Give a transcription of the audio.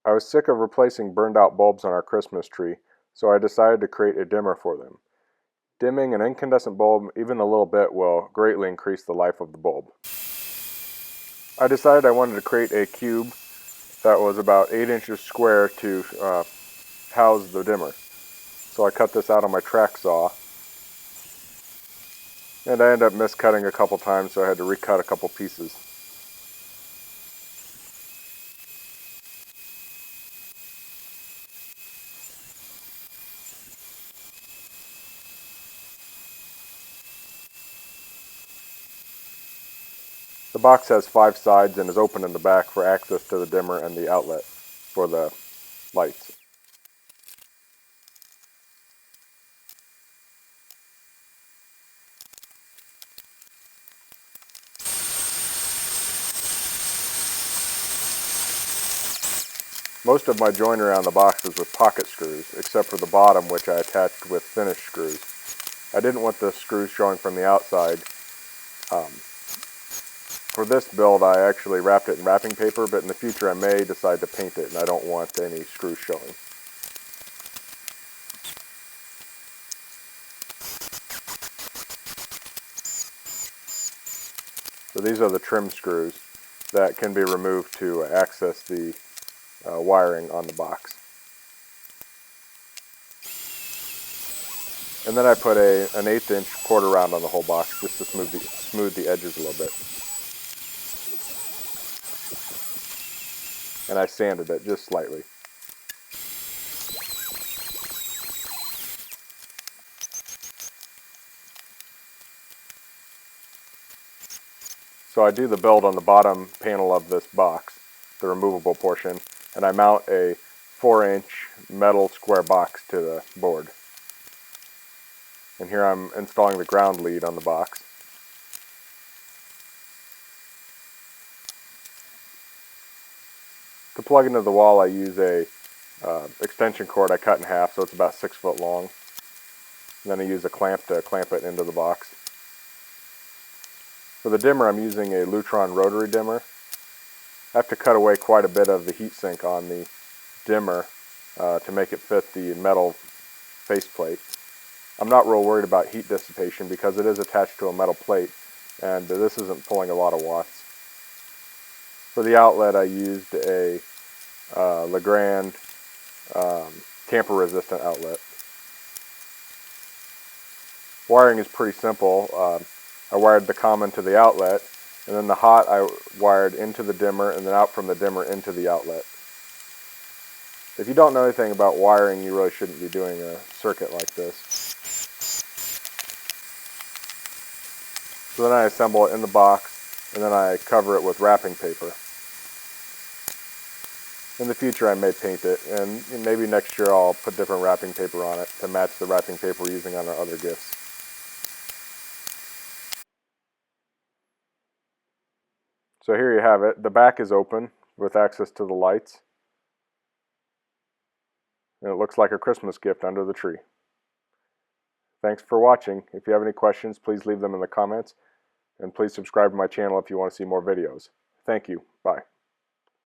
I was sick of replacing burned out bulbs on our Christmas tree, so I decided to create a dimmer for them. Dimming an incandescent bulb even a little bit will greatly increase the life of the bulb. I decided I wanted to create a cube that was about 8 inches square to house the dimmer. So I cut this out on my track saw, and I ended up miscutting a couple times, so I had to recut a couple pieces. The box has 5 sides and is open in the back for access to the dimmer and the outlet for the lights. Most of my joinery on the box is with pocket screws, except for the bottom, which I attached with finished screws. I didn't want the screws showing from the outside. For this build, I actually wrapped it in wrapping paper, but in the future I may decide to paint it, and I don't want any screws showing. So these are the trim screws that can be removed to access the wiring on the box. And then I put an 1/8 inch quarter round on the whole box just to smooth the edges a little bit. And I sanded it just slightly. So I do the build on the bottom panel of this box, the removable portion, and I mount a 4-inch metal square box to the board. And here I'm installing the ground lead on the box. To plug into the wall, I use a extension cord I cut in half, so it's about 6 foot long. And then I use a clamp to clamp it into the box. For the dimmer, I'm using a Lutron rotary dimmer. I have to cut away quite a bit of the heatsink on the dimmer to make it fit the metal faceplate. I'm not real worried about heat dissipation because it is attached to a metal plate, and this isn't pulling a lot of watts. For the outlet, I used a Legrand tamper-resistant outlet. Wiring is pretty simple. I wired the common to the outlet, and then the hot I wired into the dimmer and then out from the dimmer into the outlet. If you don't know anything about wiring, you really shouldn't be doing a circuit like this. So then I assemble it in the box, and then I cover it with wrapping paper. In the future I may paint it, and maybe next year I'll put different wrapping paper on it to match the wrapping paper we're using on our other gifts. So here you have it. The back is open with access to the lights. And it looks like a Christmas gift under the tree. Thanks for watching. If you have any questions, please leave them in the comments. And please subscribe to my channel if you want to see more videos. Thank you. Bye.